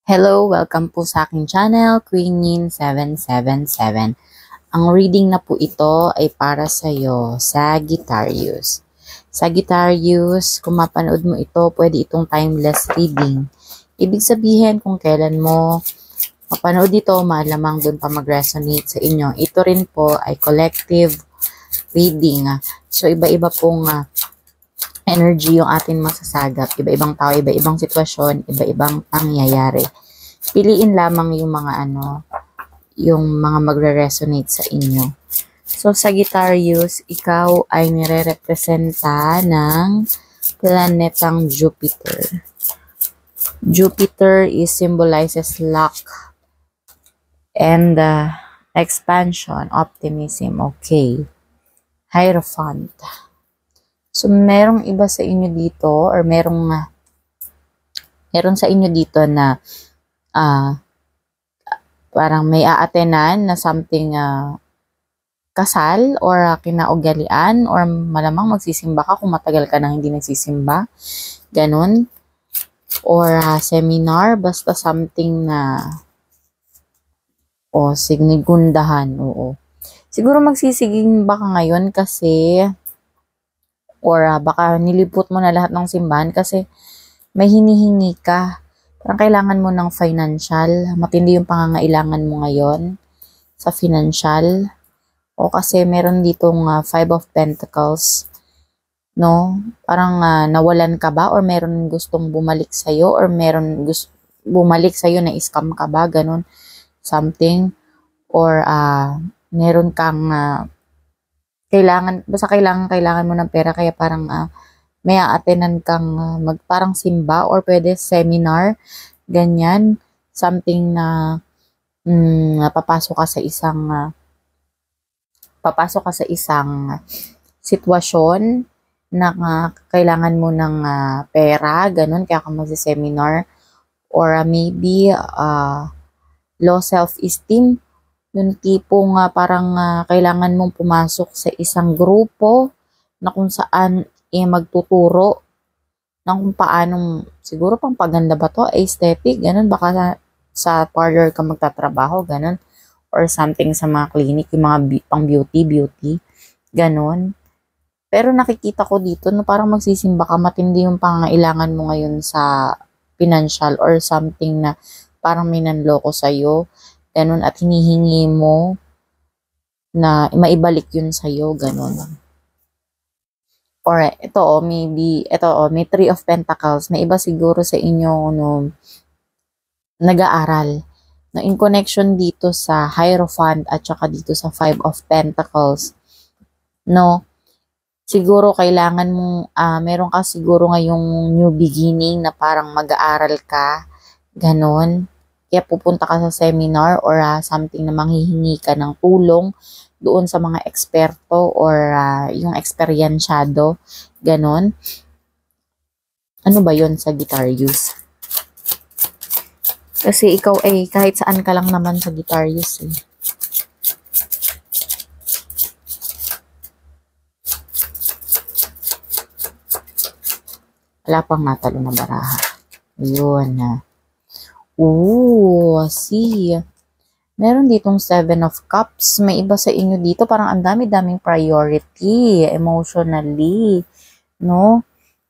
Hello, welcome po sa aking channel, Queenin777. Ang reading na po ito ay para sa iyo, Sagittarius. Sagittarius, kung mapanood mo ito, pwede itong timeless reading. Ibig sabihin kung kailan mo mapanood ito, malamang doon pa mag-resonate sa inyo. Ito rin po ay collective reading. So, iba-iba pong energy yung atin masasagap. Iba-ibang tao, iba-ibang sitwasyon, iba-ibang pangyayari. Piliin lamang yung mga yung mga magre-resonate sa inyo. So, Sagittarius, ikaw ay nire-representa ng planetang Jupiter. Jupiter is symbolizes luck and expansion, optimism. Okay. Hierophant. So, merong iba sa inyo dito or meron sa inyo dito na parang may aatenan na something kasal or kinaugalian or malamang magsisimba ka kung matagal ka nang hindi nagsisimba. Ganun. Or seminar, basta something na sinigundahan. Oo. Siguro magsisigimba ka ngayon kasi or baka nilipot mo na lahat ng simbahan kasi may hinihingi ka. Parang kailangan mo ng financial. Matindi yung pangangailangan mo ngayon sa financial. O kasi meron ditong Five of Pentacles. No? Parang nawalan ka ba or meron gustong bumalik sa'yo or meron bumalik sa'yo na scam ka ba? Ganun. Something. Or meron kang basta kailangan mo ng pera kaya parang may aatenan kang parang simba or pwede seminar, ganyan, something na papasok ka sa isang sitwasyon na kailangan mo ng pera, ganun, kaya ka magsi-seminar or maybe low self-esteem. Yung tipong parang kailangan mong pumasok sa isang grupo na kung saan magtuturo ng kung paanong, siguro pang paganda ba to, aesthetic, ganun, baka sa parlor ka magtatrabaho, ganun, or something sa mga clinic, yung mga pang beauty, ganun. Pero nakikita ko dito na parang magsisimba ka, matindi yung pangangailangan mo ngayon sa financial or something na parang may nanloko sa'yo, ganun, at hinihingi mo na maibalik yun sa'yo, ganun. Or ito, maybe, may Three of Pentacles. May iba siguro sa inyo nag-aaral. Na in connection dito sa Hierophant at saka dito sa Five of Pentacles. No? Siguro kailangan mong, meron ka siguro ngayong new beginning na parang mag-aaral ka. Ganon. Kaya pupunta ka sa seminar or something na manghihingi ka ng tulong doon sa mga eksperto or yung eksperyensyado. Ganon. Ano ba yon, Sagittarius? Kasi ikaw ay kahit saan ka lang naman, Sagittarius eh. Wala pang natalo na baraha. Ayun. See. Meron ditong Seven of Cups. May iba sa inyo dito. Parang ang dami-daming priority emotionally. No?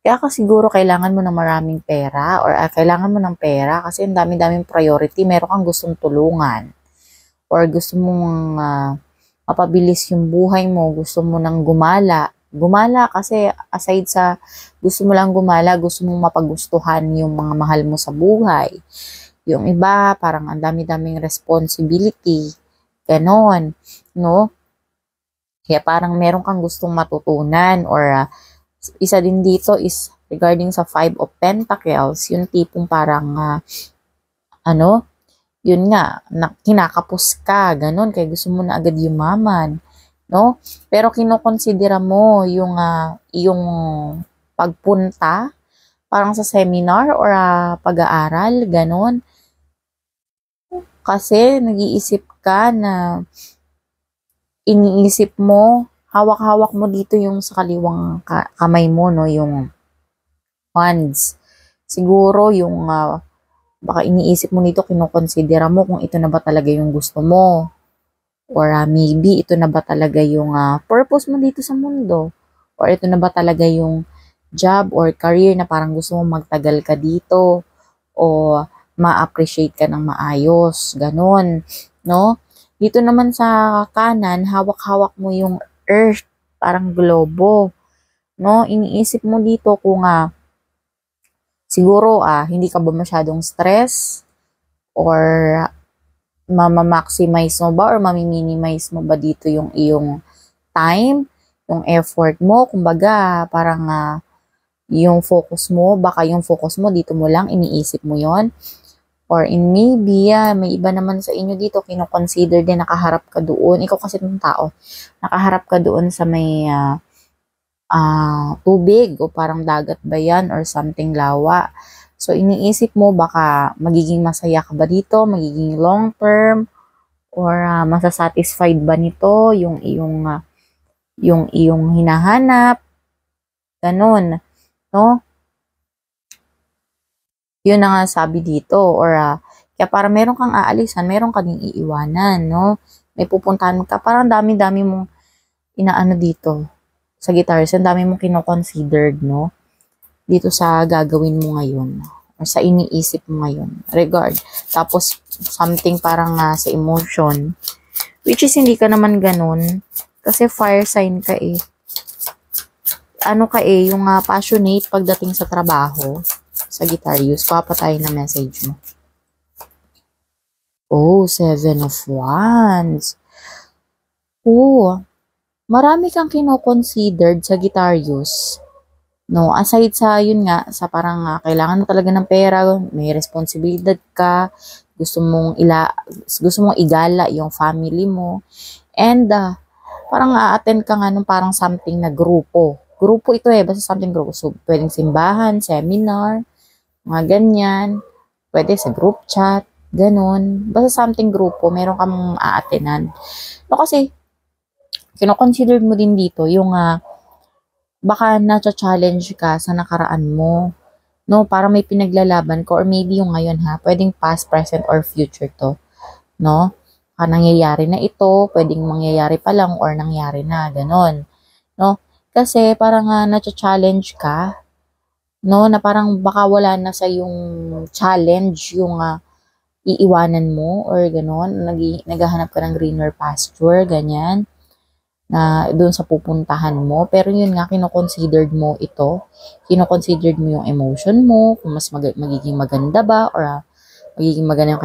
Kaya siguro kailangan mo ng maraming pera or kailangan mo ng pera kasi ang dami-daming priority. Meron kang gustong tulungan or gusto mong mapabilis yung buhay mo. Gusto mo nang gumala. Gumala kasi aside sa gusto mo lang gumala, gusto mong mapagustuhan yung mga mahal mo sa buhay. Yung iba, parang ang dami-daming responsibility. Ganon. No? Kaya parang meron kang gustong matutunan or isa din dito is regarding sa Five of Pentacles, yung tipong parang yun nga, kinakapos ka, ganon, kaya gusto mo na agad yumaman. No? Pero kinukonsidera mo yung pagpunta parang sa seminar or pag-aaral, ganon. Kasi nag-iisip ka na iniisip mo, hawak-hawak mo dito yung sa kaliwang kamay mo, no, yung wands. Siguro yung Baka iniisip mo nito, kinukonsidera mo kung ito na ba talaga yung gusto mo. Or maybe ito na ba talaga yung purpose mo dito sa mundo. Or ito na ba talaga yung job or career na parang gusto mo magtagal ka dito. O ma-appreciate ka ng maayos. Ganon. No? Dito naman sa kanan, hawak-hawak mo yung earth. Parang globo. No? Iniisip mo dito kung siguro hindi ka ba masyadong stress or mama-maximize mo ba or mami-minimize mo ba dito yung iyong time, yung effort mo, kumbaga parang yung focus mo, baka yung focus mo dito mo lang, iniisip mo yon. Or in maybe, may iba naman sa inyo dito, kino-consider din nakaharap ka doon. Ikaw kasi ng tao, nakaharap ka doon sa may tubig o parang dagat ba yan or something lawa. So, iniisip mo baka magiging masaya ka ba dito, magiging long term, or masasatisfied ba nito yung iyong hinahanap, ganun, no? Yun na nga sabi dito, or kaya para meron kang aalisan, meron ka ding iiwanan, no? May pupuntahan ka, parang dami-dami mong inaano dito sa guitars, ang dami mong kino-considered, no? Dito sa gagawin mo ngayon or sa iniisip mo ngayon. Regard. Tapos, something parang sa emotion. Which is, hindi ka naman ganun. Kasi fire sign ka eh. Ano ka eh, yung passionate pagdating sa trabaho. Sagittarius, papatay na message mo. Oh, 7 of Wands. Oh, marami kang kino-considered, Sagittarius. No, aside sa yun nga, sa parang kailangan mo talaga ng pera, may responsibilidad ka, gusto mong igala yung family mo. And parang attend ka nga nung parang something na grupo. Grupo ito eh, basta something grupo. So, pwedeng simbahan, seminar, mga ganyan. Pwede sa group chat, ganun. Basta something grupo, meron kang a-attendan. No, kasi, kino-consider mo din dito yung baka na-challenge ka sa nakaraan mo. No, para may pinaglalaban ko or maybe yung ngayon pwedeng past, present, or future to. No? Nangyayari na ito, pwedeng mangyayari pa lang or nangyari na, ganon. No? Kasi parang na-challenge ka, no, na parang baka wala na sa yung challenge, yung iiwanan mo or ganon, naghahanap ka ng greener pasture, ganyan na doon sa pupuntahan mo. Pero yun nga, kino-considered mo ito. Kino-considered mo yung emotion mo, kung mas magiging maganda ba or magiging maganda yung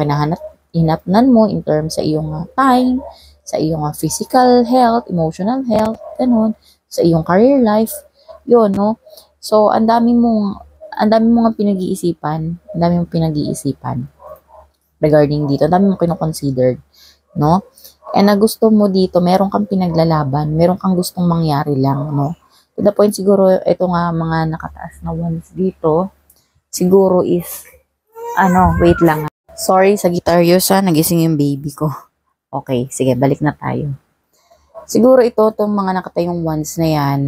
hinapnan mo in terms sa iyong time, sa iyong physical health, emotional health, ganun, sa iyong career life. Yun, no? So, ang dami mong pinag-iisipan regarding dito. Ang dami mong kino-considered, no? And na gusto mo dito, meron kang pinaglalaban, meron kang gustong mangyari lang, no? To the point siguro, ito nga mga nakataas na ones dito, siguro is, wait lang. Sorry, Sagittarius nagising yung baby ko. Okay, sige, balik na tayo. Siguro ito, itong mga nakatayong ones na yan,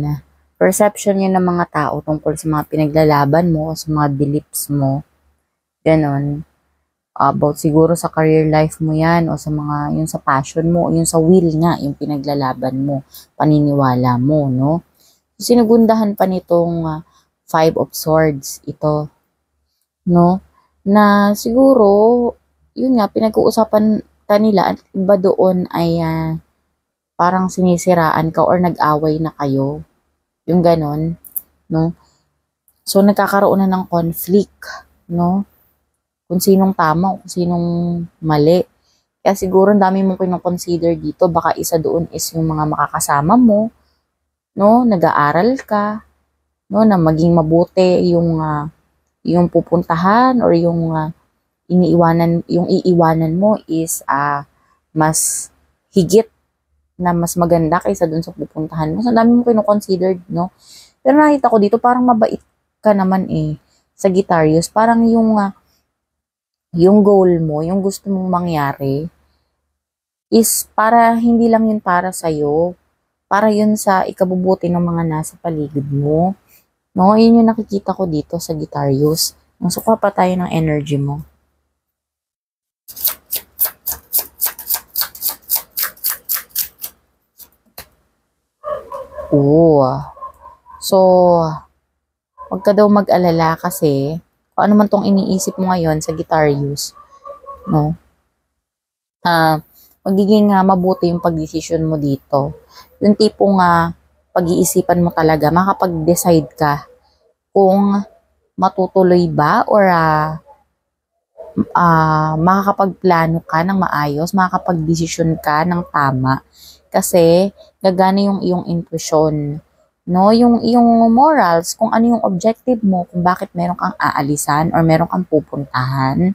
perception yun ng mga tao tungkol sa mga pinaglalaban mo, sa mga beliefs mo, ganon. About siguro sa career life mo yan o sa mga, yung sa passion mo o yung sa will nga, yung pinaglalaban mo, paniniwala mo, no? So, sinugundahan pa nitong 5 of Swords ito, no? Na siguro, yun nga, pinag-uusapan kanila at iba doon ay parang sinisiraan ka or nag-away na kayo. Yung ganon, no? So, nagkakaroon na ng conflict, no? Kung sinong tama o kung sinong mali. Kaya siguro ang dami mong kino-consider dito. Baka isa doon is yung mga makakasama mo, no? Nag-aaral ka, no? Na maging mabuti yung pupuntahan or yung iiwanan mo is mas higit na mas maganda kaysa doon sa pupuntahan mo. So, ang dami mong kino-consider, no? Pero nakita ko dito, parang mabait ka naman eh. Sagittarius, parang yung goal mo, yung gusto mong mangyari, is para hindi lang yun para sa'yo, para yun sa ikabubuti ng mga nasa paligid mo. No, yun yung nakikita ko dito sa Sagittarius. Nasuka pa tayo ng energy mo. Oo. So, huwag ka daw mag-alala kasi kung ano man tong iniisip mo ngayon sa Sagittarius, no? Magiging mabuti yung pagdesisyon mo dito. Yung tipong pag-iisipan mo talaga, makapag-decide ka kung matutuloy ba or makakapagplano ka ng maayos, makakapag-desisyon ka ng tama. Kasi gagana yung iyong intuition, no? Yung iyong morals, kung ano yung objective mo, kung bakit meron kang aalisan or meron kang pupuntahan,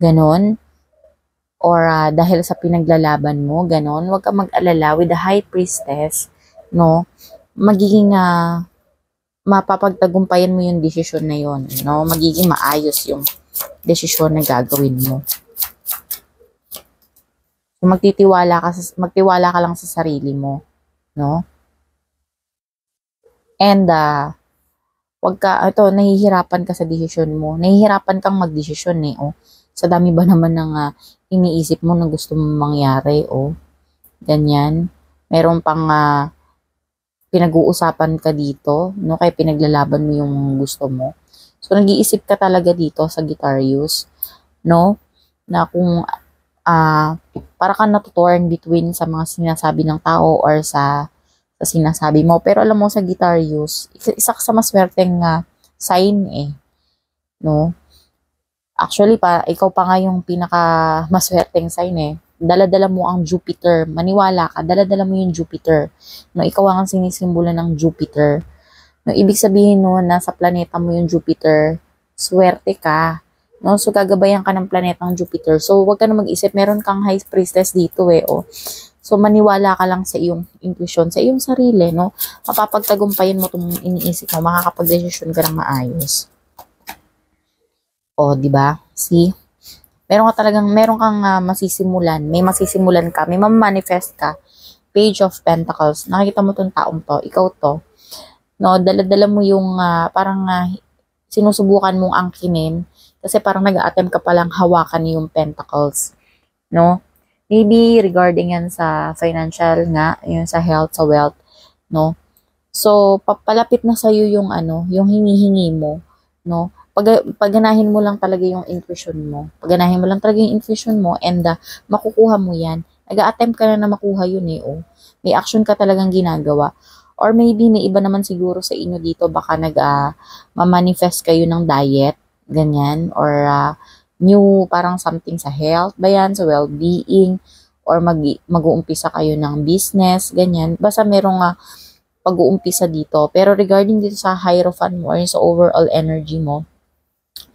ganon. Or dahil sa pinaglalaban mo, ganon. Huwag kang mag-alala with the High Priestess, no? Magiging mapapagtagumpayan mo yung desisyon na yon, no? Magiging maayos yung desisyon na gagawin mo. So, magtiwala ka lang sa sarili mo, no? And nahihirapan ka sa desisyon mo. Nahihirapan kang magdesisyon oh. Sa dami ba naman ng iniisip mo na gusto mong mangyari, oh. Ganyan. Meron pang pinag-uusapan ka dito, no? Kaya pinaglalaban mo yung gusto mo. So, nag-iisip ka talaga dito sa Sagittarius, no? Na kung para kang natutorn between sa mga sinasabi ng tao or sa sinasabi mo. Pero alam mo sa Sagittarius, isa ka sa maswerteng sign no? Actually, ikaw pa nga yung pinaka maswerteng sign Dala-dala mo ang Jupiter. Maniwala ka, dala-dala mo yung Jupiter. No, ikaw ang sinisimbolo ng Jupiter. No, ibig sabihin no, nasa planeta mo yung Jupiter, swerte ka. No, so gagabayan ka ng planetang Jupiter. So, wag ka na mag-isip, meron kang High Priestess dito oh. So, maniwala ka lang sa iyong intuition, sa iyong sarili, no? Mapapagtagumpayan mo itong iniisip mo, makakapag-desisyon ka ng maayos. O, di ba? See? Meron kang masisimulan, may masisimulan ka, may mamanifest ka. Page of Pentacles. Nakikita mo tong taong to, ikaw to. No, dala-dala mo yung parang sinusubukan mong angkinin kasi parang nag-attempt ka palang hawakan yung Pentacles. No? Maybe regarding yan sa financial nga, yun sa health, sa wealth, no? So, papalapit na sa'yo yung yung hinihingi mo, no? Pagganahin mo lang talaga yung intuition mo. Pagganahin mo lang talaga yung intuition mo and makukuha mo yan. Nag-attempt ka na makuha yun oh. May action ka talagang ginagawa. Or maybe may iba naman siguro sa inyo dito, baka ma-manifest kayo ng diet, ganyan, or new parang something sa health ba yan, sa well-being, or mag-uumpisa kayo ng business, ganyan. Basta merong pag-uumpisa dito. Pero regarding dito sa Hierophant mo or sa overall energy mo,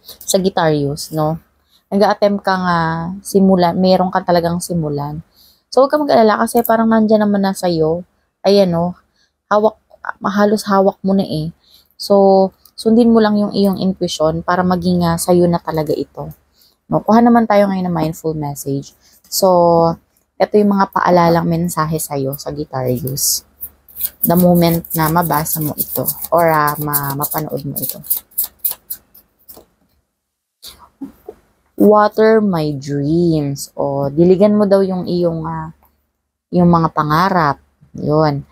sa Sagittarius, no? Nag-attempt kang simulan, meron ka talagang simulan. So, huwag ka mag-alala kasi parang nandyan naman na sa'yo. Ayan, no? Halos hawak mo na So, sundin mo lang yung iyong intuition para maging sa'yo na talaga ito. No? Kuha naman tayo ngayon ng mindful message. So, ito yung mga paalalang mensahe sa'yo, Sagittarius. The moment na mabasa mo ito or mapanood mo ito. Water my dreams. O, diligan mo daw yung iyong yung mga pangarap. Yun.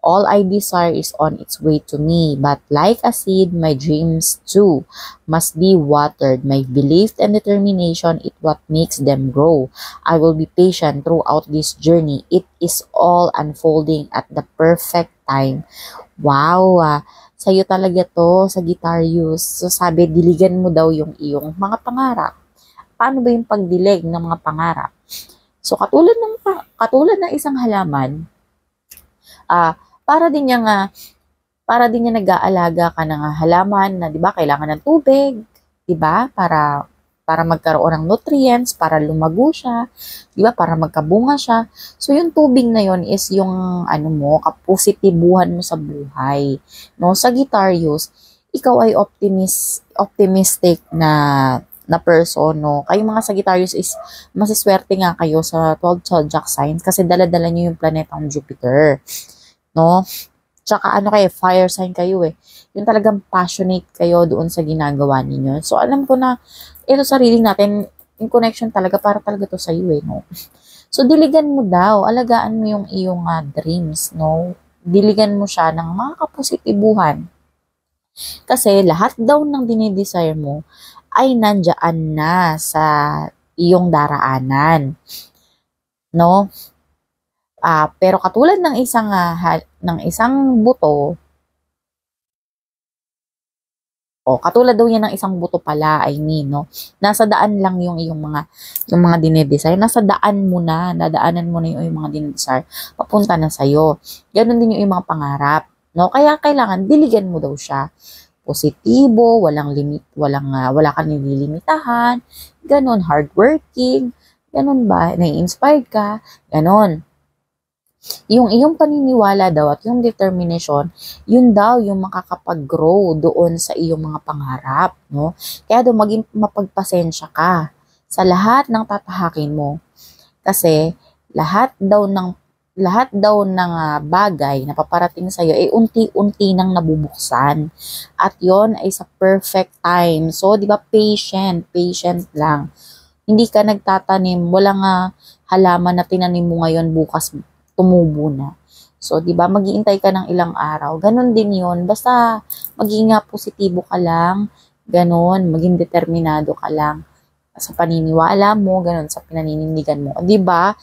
All I desire is on its way to me, but like a seed, my dreams too must be watered. My belief and determination is what makes them grow. I will be patient throughout this journey. It is all unfolding at the perfect time. Wow! Sa'yo talaga to, Sagittarius. So sabi, diligan mo daw yung iyong mga pangarap. Paano ba yung pagdilig ng mga pangarap? So katulad ng isang halaman, para din niya nag-aalaga ka ng halaman na 'di ba kailangan ng tubig, 'di ba? Para magkaroon ng nutrients, para lumago siya, 'di ba? Para magkabunga siya. So yung tubig na yon is yung kapositibuhan mo sa buhay. No, Sagittarius, ikaw ay optimistic na person, no? Kayong mga Sagittarius is masiswerte nga kayo sa 12 zodiac signs kasi dala-dala niyo yung planetang Jupiter. No? Tsaka kayo, fire sign kayo Yung talagang passionate kayo doon sa ginagawa ninyo. So, alam ko na, ito sarili natin, yung connection talaga, para talaga to sa'yo no? So, diligan mo daw, alagaan mo yung iyong dreams, no? diligan mo siya ng mga kapositibuhan. Kasi lahat daw ng dinidesire mo ay nandiyan na sa iyong daraanan. No? Pero katulad ng isang buto, katulad daw yan ng isang buto pala, I mean, no? Nasa daan lang yung mga dinidesire. Nasa daan mo na, nadaanan mo na yung mga dinidesire. Papunta na sa'yo. Ganon din yung mga pangarap, no? Kaya kailangan, diligan mo daw siya. Positibo, walang limit, wala kang nililimitahan, ganon, hardworking, ganon ba, nai-inspired ka, ganon. Yung iyong paniniwala daw at yung determination, yun daw yung makakapag-grow doon sa iyong mga pangarap, no? Kaya daw maging mapagpasensya ka sa lahat ng tatahakin mo. Kasi lahat daw ng bagay na paparating sa iyo ay unti-unti nang nabubuksan. At yon ay sa perfect time. So, di ba, patient lang. Hindi ka nagtatanim, walang halaman na tinanim mo ngayon, bukas tumubo na. So, di ba, mag-iintay ka ng ilang araw. Ganon din yon. Basta, maging positibo ka lang. Ganon, maging determinado ka lang. Sa paniniwala mo, ganon, sa pinaninindigan mo. Di ba?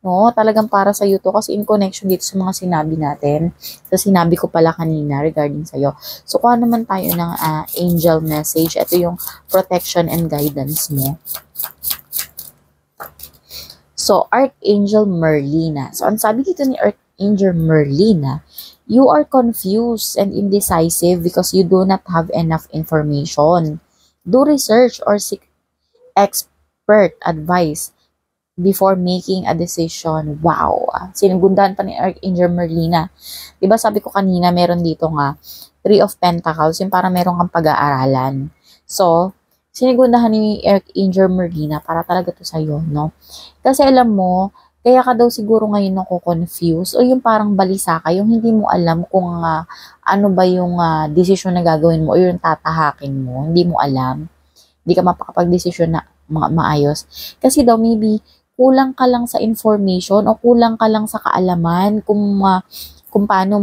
No, talagang para sa iyo to kasi in connection dito sa mga sinabi natin. Sa sinabi ko pala kanina regarding sa iyo. So, kuha naman tayo ng angel message. Ito yung protection and guidance mo. So, Archangel Merlina. So, ang sabi dito ni Archangel Merlina, you are confused and indecisive because you do not have enough information. Do research or seek expert advice before making a decision. Wow! Sinigundahan pa ni Archangel Merlina. Diba sabi ko kanina, meron dito nga, Three of Pentacles, yung parang meron kang pag-aaralan. So, sinigundahan ni Archangel Merlina para talaga to sa'yo, no? Kasi alam mo, kaya ka daw siguro ngayon nako-confuse o yung parang balisa ka, yung hindi mo alam kung ano ba yung desisyon na gagawin mo o yung tatahakin mo, hindi mo alam. Hindi ka mapakapag-desisyon na maayos. Kasi daw maybe kulang ka lang sa information o kulang ka lang sa kaalaman kung paano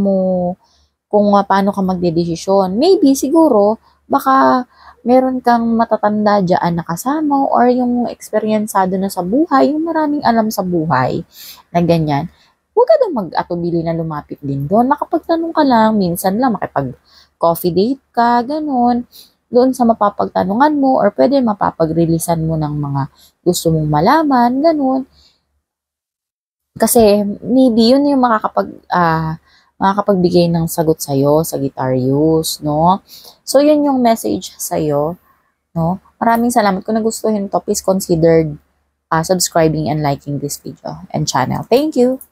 ka magdedesisyon. Maybe siguro baka meron kang matatanda dyan na kasama or yung eksperyensado na sa buhay, yung maraming alam sa buhay na ganyan. Huwag ka daw mag-atubili na lumapit din doon. Makapagtanong ka lang, minsan lang makipag-coffee date ka, ganun. Doon sa mapapagtanungan mo or pwede mapapag-releasean mo ng mga gusto mong malaman, ganun. Kasi maybe yun yung makakapagbigay ng sagot sa'yo, Sagittarius, no? So, yun yung message sa'yo, no? Maraming salamat. Kung nagustuhin to, please consider subscribing and liking this video and channel. Thank you!